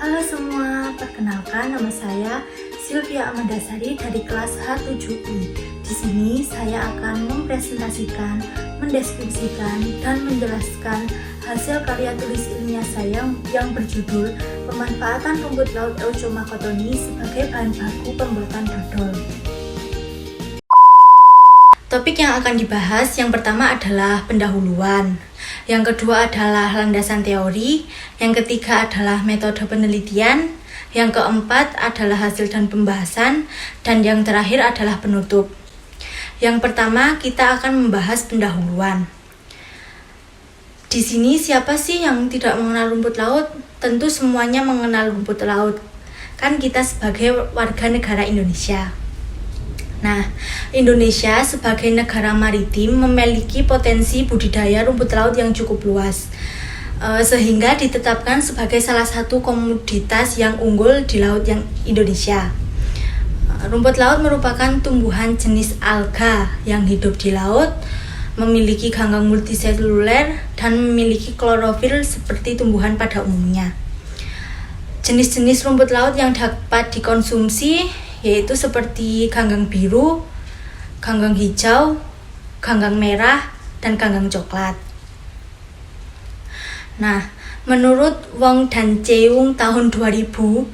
Halo semua, perkenalkan nama saya Sylvia Amandasari dari kelas H7I. Di sini saya akan mempresentasikan, mendeskripsikan, dan menjelaskan hasil karya tulis ilmiah saya yang berjudul Pemanfaatan Rumput Laut Euchoma cottoni sebagai bahan baku pembuatan dodol. Topik yang akan dibahas yang pertama adalah pendahuluan, yang kedua adalah landasan teori, yang ketiga adalah metode penelitian, yang keempat adalah hasil dan pembahasan, dan yang terakhir adalah penutup. Yang pertama kita akan membahas pendahuluan. Di sini siapa sih yang tidak mengenal rumput laut? Tentu semuanya mengenal rumput laut. Kan kita sebagai warga negara Indonesia. Nah, Indonesia sebagai negara maritim memiliki potensi budidaya rumput laut yang cukup luas, sehingga ditetapkan sebagai salah satu komoditas yang unggul di laut yang Indonesia. Rumput laut merupakan tumbuhan jenis alga yang hidup di laut, memiliki ganggang multiseluler, dan memiliki klorofil seperti tumbuhan pada umumnya. Jenis-jenis rumput laut yang dapat dikonsumsi yaitu seperti ganggang biru, ganggang hijau, ganggang merah, dan ganggang coklat. Nah, menurut Wong dan Cheung tahun 2000,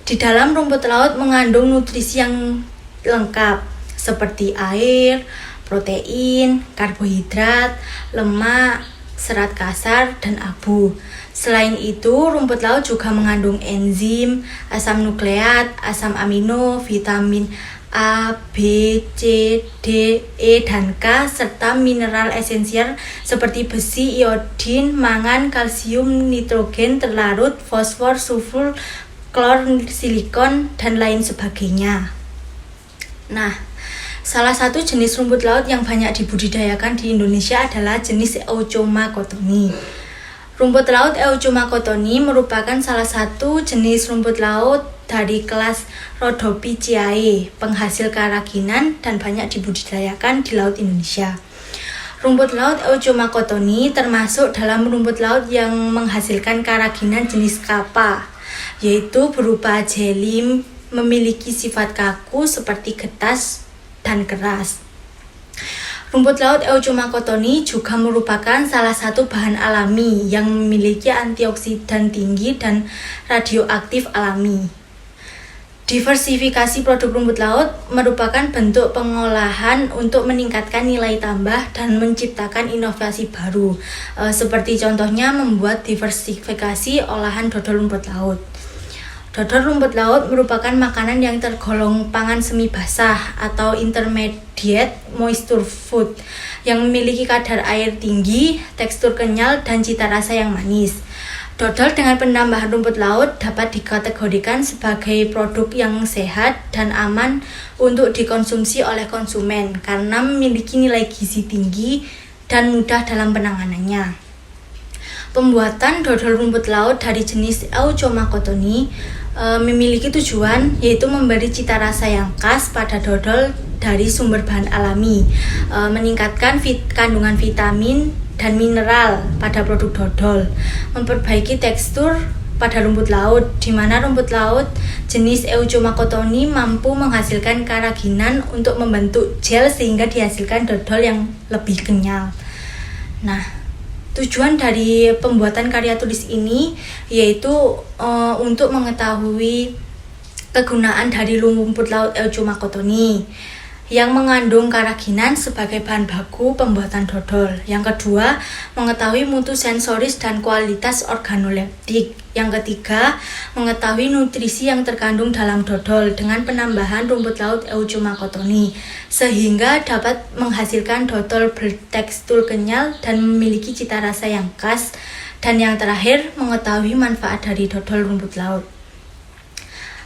di dalam rumput laut mengandung nutrisi yang lengkap seperti air, protein, karbohidrat, lemak, serat kasar, dan abu. Selain itu, rumput laut juga mengandung enzim, asam nukleat, asam amino, vitamin A, B, C, D, E, dan K, serta mineral esensial seperti besi, iodin, mangan, kalsium, nitrogen terlarut, fosfor, sulfur, klor, silikon, dan lain sebagainya. Nah, salah satu jenis rumput laut yang banyak dibudidayakan di Indonesia adalah jenis Euchoma cottoni. Rumput laut Euchoma cottoni merupakan salah satu jenis rumput laut dari kelas Rhodophyceae, penghasil keraginan dan banyak dibudidayakan di laut Indonesia. Rumput laut Euchoma cottoni termasuk dalam rumput laut yang menghasilkan keraginan jenis kappa, yaitu berupa jeli, memiliki sifat kaku seperti getas dan keras. Rumput laut Euchoma cottoni juga merupakan salah satu bahan alami yang memiliki antioksidan tinggi dan radioaktif alami. Diversifikasi produk rumput laut merupakan bentuk pengolahan untuk meningkatkan nilai tambah dan menciptakan inovasi baru, seperti contohnya membuat diversifikasi olahan dodol rumput laut. Dodol rumput laut merupakan makanan yang tergolong pangan semi basah atau intermediate moisture food yang memiliki kadar air tinggi, tekstur kenyal, dan cita rasa yang manis. Dodol dengan penambahan rumput laut dapat dikategorikan sebagai produk yang sehat dan aman untuk dikonsumsi oleh konsumen karena memiliki nilai gizi tinggi dan mudah dalam penanganannya. Pembuatan dodol rumput laut dari jenis Euchoma cottoni memiliki tujuan yaitu memberi cita rasa yang khas pada dodol dari sumber bahan alami, meningkatkan kandungan vitamin dan mineral pada produk dodol, memperbaiki tekstur pada rumput laut, di mana rumput laut jenis Euchoma cottoni mampu menghasilkan keraginan untuk membentuk gel sehingga dihasilkan dodol yang lebih kenyal. Nah, tujuan dari pembuatan karya tulis ini yaitu untuk mengetahui kegunaan dari rumput laut Euchoma cottoni yang mengandung keraginan sebagai bahan baku pembuatan dodol. Yang kedua, mengetahui mutu sensoris dan kualitas organoleptik. Yang ketiga, mengetahui nutrisi yang terkandung dalam dodol dengan penambahan rumput laut Euchoma cottoni sehingga dapat menghasilkan dodol bertekstur kenyal dan memiliki cita rasa yang khas. Dan yang terakhir, mengetahui manfaat dari dodol rumput laut.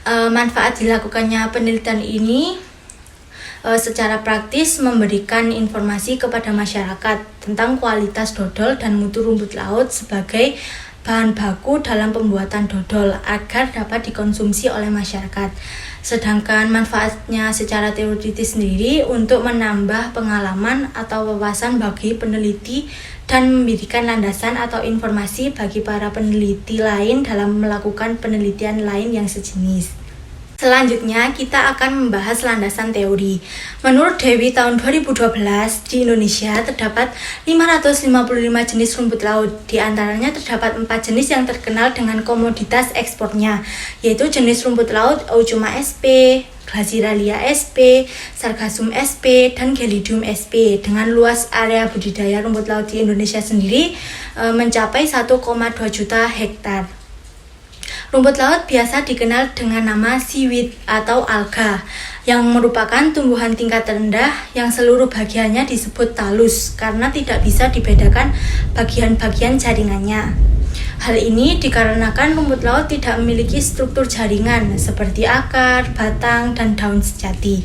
Manfaat dilakukannya penelitian ini secara praktis memberikan informasi kepada masyarakat tentang kualitas dodol dan mutu rumput laut sebagai bahan baku dalam pembuatan dodol agar dapat dikonsumsi oleh masyarakat. Sedangkan manfaatnya secara teoritis sendiri untuk menambah pengalaman atau wawasan bagi peneliti dan memberikan landasan atau informasi bagi para peneliti lain dalam melakukan penelitian lain yang sejenis. Selanjutnya kita akan membahas landasan teori. Menurut Dewi tahun 2012 di Indonesia terdapat 555 jenis rumput laut. Di antaranya terdapat 4 jenis yang terkenal dengan komoditas ekspornya, yaitu jenis rumput laut Eucheuma sp, Glaciralia sp, Sargassum sp, dan Gelidium sp. Dengan luas area budidaya rumput laut di Indonesia sendiri mencapai 1,2 juta hektar. Rumput laut biasa dikenal dengan nama seaweed atau alga, yang merupakan tumbuhan tingkat rendah yang seluruh bagiannya disebut talus karena tidak bisa dibedakan bagian-bagian jaringannya. Hal ini dikarenakan rumput laut tidak memiliki struktur jaringan seperti akar, batang, dan daun sejati.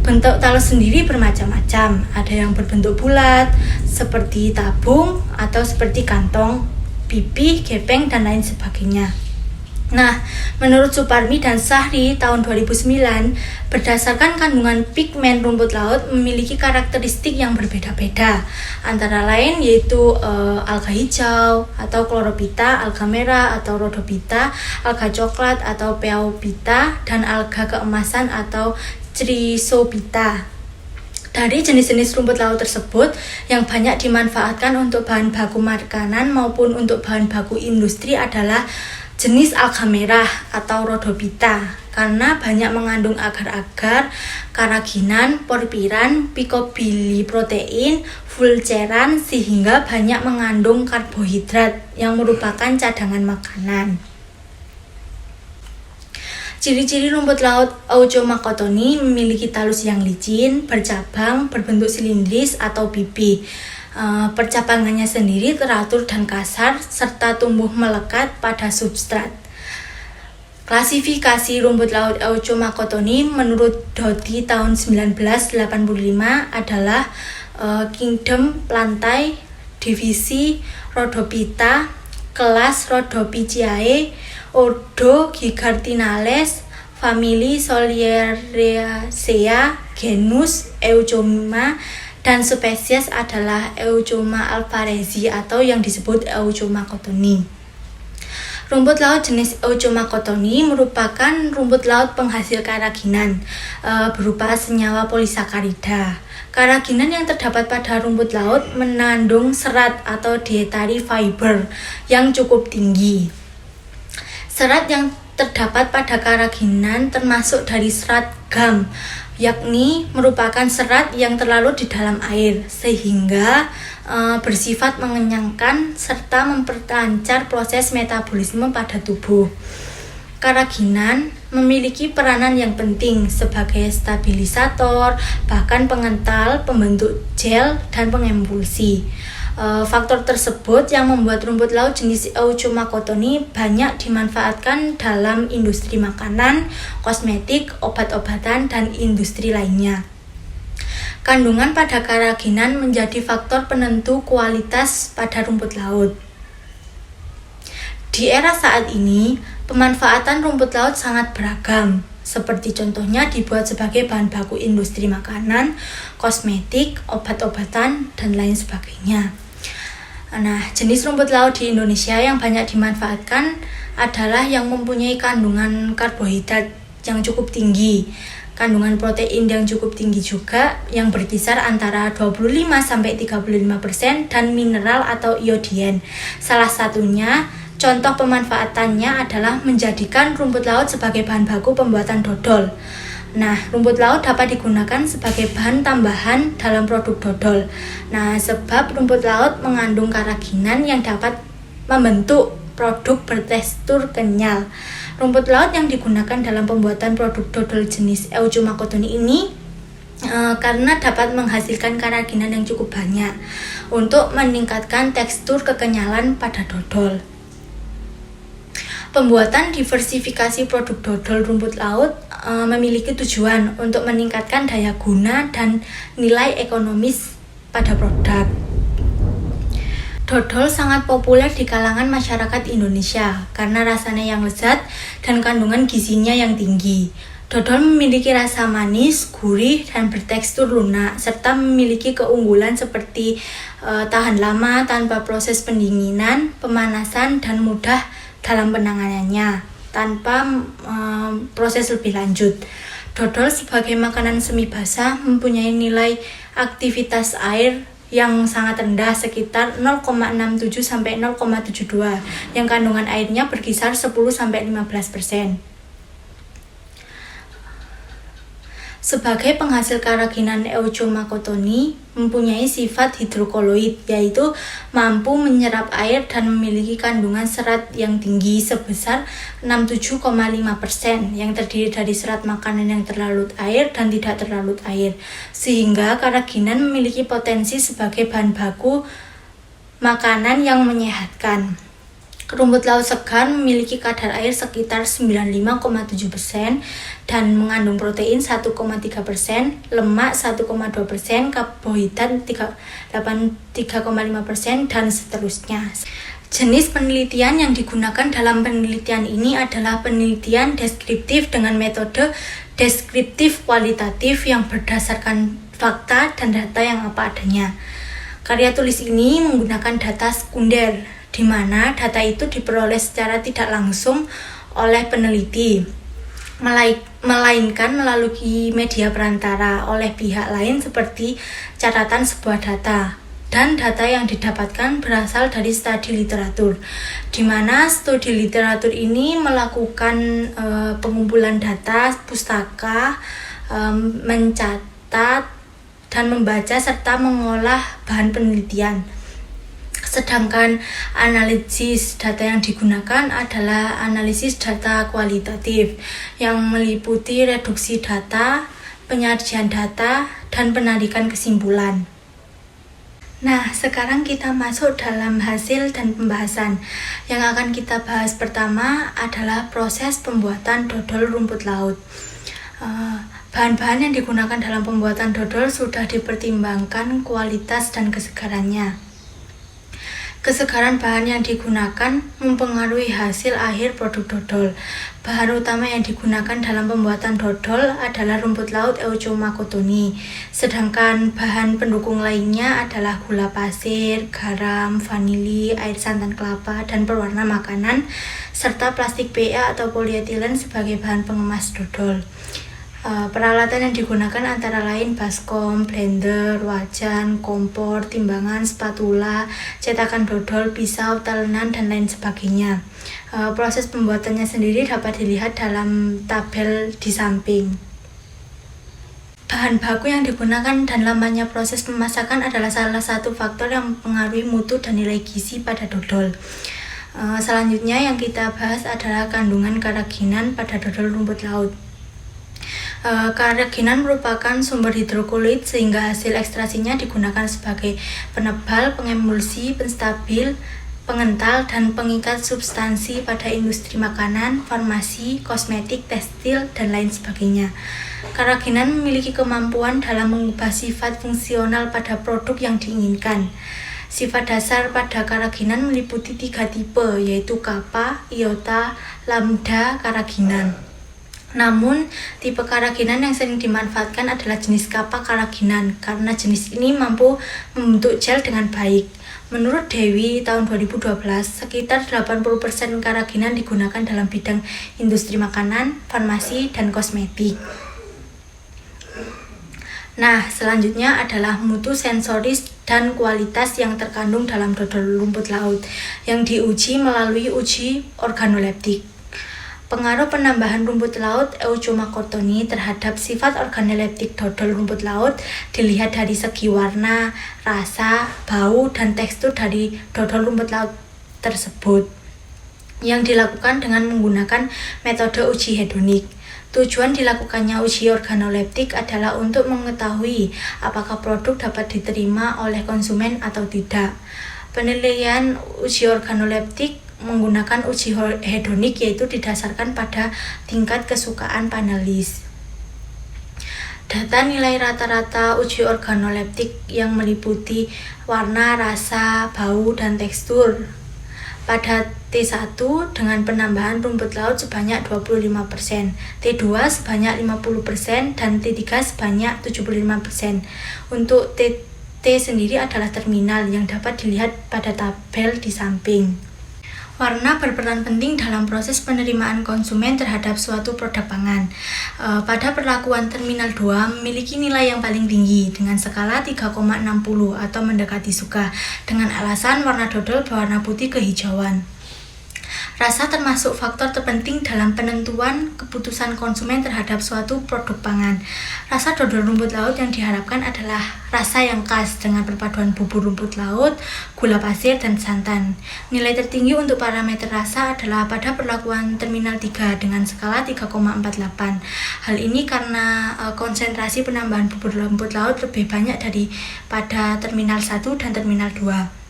Bentuk talus sendiri bermacam-macam, ada yang berbentuk bulat seperti tabung atau seperti kantong, pipih, gepeng, dan lain sebagainya. Nah, menurut Suparmi dan Sahri tahun 2009, berdasarkan kandungan pigmen rumput laut memiliki karakteristik yang berbeda-beda. Antara lain yaitu alga hijau atau chlorophyta, alga merah atau rhodophyta, alga coklat atau phaeophyta, dan alga keemasan atau chrysophyta. Dari jenis-jenis rumput laut tersebut yang banyak dimanfaatkan untuk bahan baku makanan maupun untuk bahan baku industri adalah jenis alga merah atau rhodophyta karena banyak mengandung agar-agar, karaginan, porfiran, picobiliprotein, fulceran sehingga banyak mengandung karbohidrat yang merupakan cadangan makanan. Ciri-ciri rumput laut Eucheuma cottoni memiliki talus yang licin, bercabang, berbentuk silindris atau pipi. Percabangannya sendiri teratur dan kasar serta tumbuh melekat pada substrat. Klasifikasi rumput laut Eucheuma cottoni menurut Doty tahun 1985 adalah Kingdom Plantae, divisi Rhodophyta, kelas Rhodophyceae, ordo Gigartinales, famili Soleraceae, genus Eucheuma, dan spesies adalah Eucheuma alvarezi atau yang disebut Eucheuma cottoni. Rumput laut jenis Eucheuma cottoni merupakan rumput laut penghasil karaginan berupa senyawa polisakarida. Karaginan yang terdapat pada rumput laut mengandung serat atau dietary fiber yang cukup tinggi. Serat yang terdapat pada karaginan termasuk dari serat gam, yakni merupakan serat yang terlarut di dalam air sehingga bersifat mengenyangkan serta memperlancar proses metabolisme pada tubuh. Karaginan memiliki peranan yang penting sebagai stabilisator, bahkan pengental, pembentuk gel, dan pengemulsi. Faktor tersebut yang membuat rumput laut jenis Eucheuma cottoni banyak dimanfaatkan dalam industri makanan, kosmetik, obat-obatan, dan industri lainnya. Kandungan pada karaginan menjadi faktor penentu kualitas pada rumput laut. Di era saat ini, pemanfaatan rumput laut sangat beragam, seperti contohnya dibuat sebagai bahan baku industri makanan, kosmetik, obat-obatan, dan lain sebagainya. Nah, jenis rumput laut di Indonesia yang banyak dimanfaatkan adalah yang mempunyai kandungan karbohidrat yang cukup tinggi, kandungan protein yang cukup tinggi juga yang berkisar antara 25-35% dan mineral atau iodin. Salah satunya contoh pemanfaatannya adalah menjadikan rumput laut sebagai bahan baku pembuatan dodol. Nah, rumput laut dapat digunakan sebagai bahan tambahan dalam produk dodol. Nah, sebab rumput laut mengandung karaginan yang dapat membentuk produk bertekstur kenyal. Rumput laut yang digunakan dalam pembuatan produk dodol jenis Eucheuma cottoni ini karena dapat menghasilkan karaginan yang cukup banyak untuk meningkatkan tekstur kekenyalan pada dodol. Pembuatan diversifikasi produk dodol rumput laut memiliki tujuan untuk meningkatkan daya guna dan nilai ekonomis pada produk. Dodol sangat populer di kalangan masyarakat Indonesia karena rasanya yang lezat dan kandungan gizinya yang tinggi. Dodol memiliki rasa manis, gurih, dan bertekstur lunak, serta memiliki keunggulan seperti tahan lama tanpa proses pendinginan, pemanasan, dan mudah dalam penanganannya tanpa proses lebih lanjut. Dodol sebagai makanan semi basah mempunyai nilai aktivitas air yang sangat rendah sekitar 0,67 sampai 0,72 yang kandungan airnya berkisar 10 sampai 15%. Sebagai penghasil keraginan Euchoma cottoni mempunyai sifat hidrokoloid, yaitu mampu menyerap air dan memiliki kandungan serat yang tinggi sebesar 67,5% yang terdiri dari serat makanan yang terlarut air dan tidak terlarut air, sehingga keraginan memiliki potensi sebagai bahan baku makanan yang menyehatkan. Rumput laut segar memiliki kadar air sekitar 95,7% dan mengandung protein 1,3%, lemak 1,2%, karbohidrat 3,5% dan seterusnya. Jenis penelitian yang digunakan dalam penelitian ini adalah penelitian deskriptif dengan metode deskriptif kualitatif yang berdasarkan fakta dan data yang apa adanya. Karya tulis ini menggunakan data sekunder, di mana data itu diperoleh secara tidak langsung oleh peneliti, melainkan melalui media perantara oleh pihak lain seperti catatan sebuah data. Dan data yang didapatkan berasal dari studi literatur, di mana studi literatur ini melakukan pengumpulan data pustaka, mencatat dan membaca serta mengolah bahan penelitian. Sedangkan analisis data yang digunakan adalah analisis data kualitatif yang meliputi reduksi data, penyajian data, dan penarikan kesimpulan. Nah, sekarang kita masuk dalam hasil dan pembahasan. Yang akan kita bahas pertama adalah proses pembuatan dodol rumput laut. Bahan-bahan yang digunakan dalam pembuatan dodol sudah dipertimbangkan kualitas dan kesegarannya. Kesegaran bahan yang digunakan mempengaruhi hasil akhir produk dodol. Bahan utama yang digunakan dalam pembuatan dodol adalah rumput laut Euchoma cottoni, sedangkan bahan pendukung lainnya adalah gula pasir, garam, vanili, air santan kelapa, dan pewarna makanan, serta plastik PA atau polietilen sebagai bahan pengemas dodol. Peralatan yang digunakan antara lain baskom, blender, wajan, kompor, timbangan, spatula, cetakan dodol, pisau, talenan, dan lain sebagainya. Proses pembuatannya sendiri dapat dilihat dalam tabel di samping. Bahan baku yang digunakan dan lamanya proses pemasakan adalah salah satu faktor yang mempengaruhi mutu dan nilai gizi pada dodol. Selanjutnya yang kita bahas adalah kandungan keraginan pada dodol rumput laut. Keraginan merupakan sumber hidrokoloid sehingga hasil ekstrasinya digunakan sebagai penebal, pengemulsi, penstabil, pengental, dan pengikat substansi pada industri makanan, farmasi, kosmetik, tekstil, dan lain sebagainya. Keraginan memiliki kemampuan dalam mengubah sifat fungsional pada produk yang diinginkan. Sifat dasar pada keraginan meliputi 3 tipe, yaitu kappa, iota, lambda keraginan. Namun, tipe keraginan yang sering dimanfaatkan adalah jenis kappa keraginan karena jenis ini mampu membentuk gel dengan baik. Menurut Dewi, tahun 2012, sekitar 80% keraginan digunakan dalam bidang industri makanan, farmasi, dan kosmetik. Nah, selanjutnya adalah mutu sensoris dan kualitas yang terkandung dalam dodol rumput laut yang diuji melalui uji organoleptik. Pengaruh penambahan rumput laut Euchoma cottoni terhadap sifat organoleptik dodol rumput laut dilihat dari segi warna, rasa, bau, dan tekstur dari dodol rumput laut tersebut yang dilakukan dengan menggunakan metode uji hedonik. Tujuan dilakukannya uji organoleptik adalah untuk mengetahui apakah produk dapat diterima oleh konsumen atau tidak. Penilaian uji organoleptik menggunakan uji hedonik yaitu didasarkan pada tingkat kesukaan panelis. Data nilai rata-rata uji organoleptik yang meliputi warna, rasa, bau, dan tekstur. Pada T1 dengan penambahan rumput laut sebanyak 25%, T2 sebanyak 50%, dan T3 sebanyak 75%. Untuk T sendiri adalah terminal yang dapat dilihat pada tabel di samping. Warna berperan penting dalam proses penerimaan konsumen terhadap suatu produk pangan. Pada perlakuan terminal 2 memiliki nilai yang paling tinggi dengan skala 3,60 atau mendekati suka dengan alasan warna dodol berwarna putih kehijauan. Rasa termasuk faktor terpenting dalam penentuan keputusan konsumen terhadap suatu produk pangan. Rasa dodol rumput laut yang diharapkan adalah rasa yang khas dengan perpaduan bubur rumput laut, gula pasir, dan santan. Nilai tertinggi untuk parameter rasa adalah pada perlakuan terminal 3 dengan skala 3,48. Hal ini karena konsentrasi penambahan bubur rumput laut lebih banyak daripada terminal 1 dan terminal 2.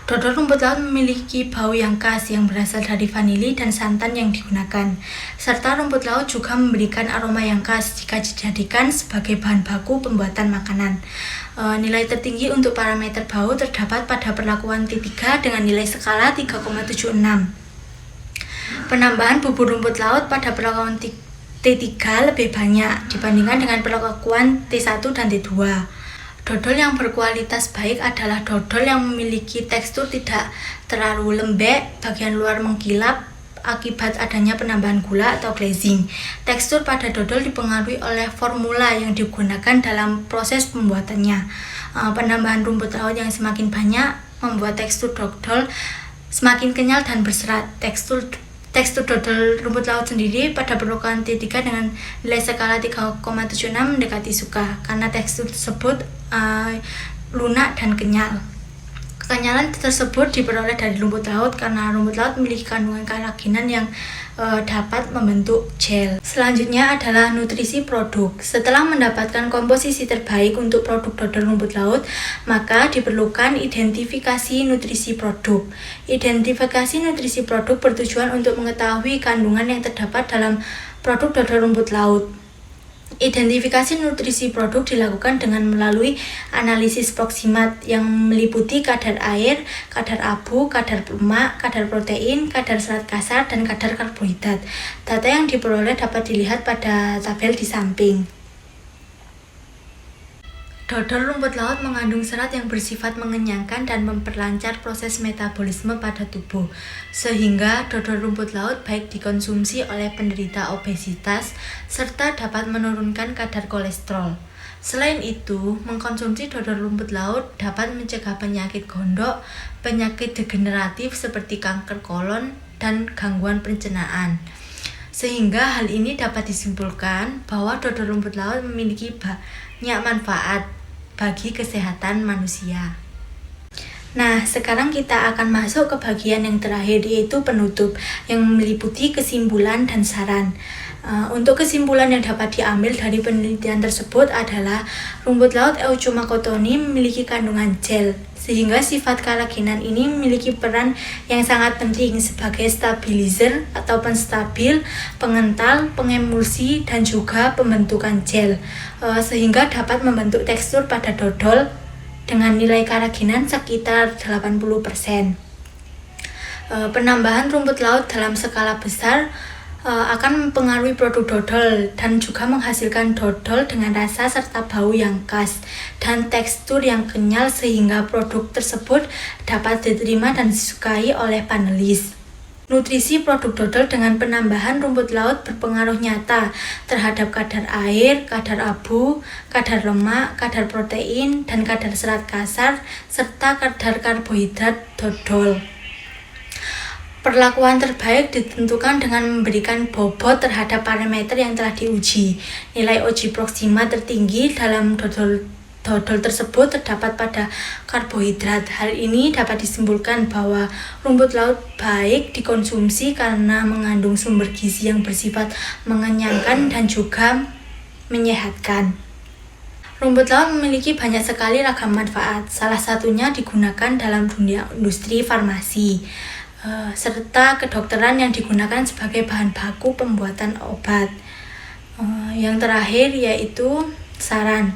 Dodol rumput laut memiliki bau yang khas yang berasal dari vanili dan santan yang digunakan, serta rumput laut juga memberikan aroma yang khas jika dijadikan sebagai bahan baku pembuatan makanan. Nilai tertinggi untuk parameter bau terdapat pada perlakuan T3 dengan nilai skala 3,76. Penambahan bubur rumput laut pada perlakuan T3 lebih banyak dibandingkan dengan perlakuan T1 dan T2. Dodol yang berkualitas baik adalah dodol yang memiliki tekstur tidak terlalu lembek, bagian luar mengkilap akibat adanya penambahan gula atau glazing. Tekstur pada dodol dipengaruhi oleh formula yang digunakan dalam proses pembuatannya. Penambahan rumput laut yang semakin banyak membuat tekstur dodol semakin kenyal dan berserat. Tekstur dodol rumput laut sendiri pada perlakuan T3 dengan nilai skala 3,76 mendekati suka karena tekstur tersebut lunak dan kenyal. Kekenyalan tersebut diperoleh dari rumput laut karena rumput laut memiliki kandungan keraginan yang dapat membentuk gel. Selanjutnya adalah nutrisi produk. Setelah mendapatkan komposisi terbaik untuk produk dodol rumput laut, maka diperlukan identifikasi nutrisi produk. Identifikasi nutrisi produk bertujuan untuk mengetahui kandungan yang terdapat dalam produk dodol rumput laut. Identifikasi nutrisi produk dilakukan dengan melalui analisis proksimat yang meliputi kadar air, kadar abu, kadar lemak, kadar protein, kadar serat kasar, dan kadar karbohidrat. Data yang diperoleh dapat dilihat pada tabel di samping. Dodol rumput laut mengandung serat yang bersifat mengenyangkan dan memperlancar proses metabolisme pada tubuh, sehingga dodol rumput laut baik dikonsumsi oleh penderita obesitas serta dapat menurunkan kadar kolesterol. Selain itu, mengkonsumsi dodol rumput laut dapat mencegah penyakit gondok, penyakit degeneratif seperti kanker kolon, dan gangguan pencernaan. Sehingga hal ini dapat disimpulkan bahwa dodol rumput laut memiliki banyak manfaat bagi kesehatan manusia. Nah, sekarang kita akan masuk ke bagian yang terakhir, yaitu penutup, yang meliputi kesimpulan dan saran. Untuk kesimpulan yang dapat diambil dari penelitian tersebut adalah rumput laut Euchomacotoni memiliki kandungan gel, sehingga sifat keraginan ini memiliki peran yang sangat penting sebagai stabilizer atau penstabil, pengental, pengemulsi, dan juga pembentukan gel, sehingga dapat membentuk tekstur pada dodol dengan nilai keraginan sekitar 80%. Penambahan rumput laut dalam skala besar akan mempengaruhi produk dodol dan juga menghasilkan dodol dengan rasa serta bau yang khas dan tekstur yang kenyal sehingga produk tersebut dapat diterima dan disukai oleh panelis. Nutrisi produk dodol dengan penambahan rumput laut berpengaruh nyata terhadap kadar air, kadar abu, kadar lemak, kadar protein, dan kadar serat kasar serta kadar karbohidrat dodol. Perlakuan terbaik ditentukan dengan memberikan bobot terhadap parameter yang telah diuji. Nilai uji proksimat tertinggi dalam dodol tersebut terdapat pada karbohidrat. Hal ini dapat disimpulkan bahwa rumput laut baik dikonsumsi karena mengandung sumber gizi yang bersifat mengenyangkan dan juga menyehatkan. Rumput laut memiliki banyak sekali ragam manfaat. Salah satunya digunakan dalam dunia industri farmasi, serta kedokteran yang digunakan sebagai bahan baku pembuatan obat. Yang terakhir yaitu saran.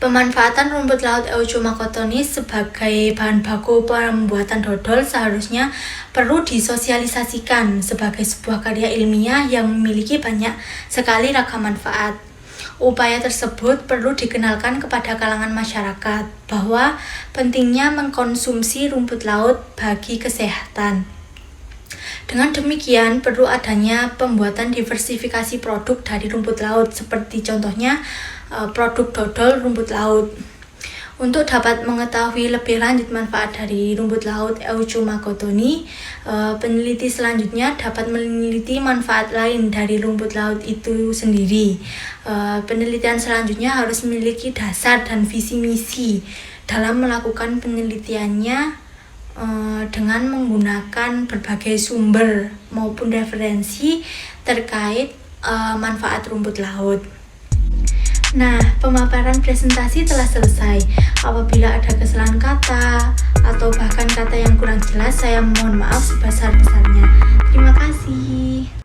Pemanfaatan rumput laut Euchuma cotonis sebagai bahan baku pembuatan dodol seharusnya perlu disosialisasikan sebagai sebuah karya ilmiah yang memiliki banyak sekali ragam manfaat. Upaya tersebut perlu dikenalkan kepada kalangan masyarakat bahwa pentingnya mengkonsumsi rumput laut bagi kesehatan. Dengan demikian, perlu adanya pembuatan diversifikasi produk dari rumput laut, seperti contohnya produk dodol rumput laut. Untuk dapat mengetahui lebih lanjut manfaat dari rumput laut Euchuma cottoni, peneliti selanjutnya dapat meneliti manfaat lain dari rumput laut itu sendiri. Penelitian selanjutnya harus memiliki dasar dan visi misi dalam melakukan penelitiannya dengan menggunakan berbagai sumber maupun referensi terkait manfaat rumput laut. Nah, pemaparan presentasi telah selesai. Apabila ada kesalahan kata atau bahkan kata yang kurang jelas, saya mohon maaf sebesar-besarnya. Terima kasih.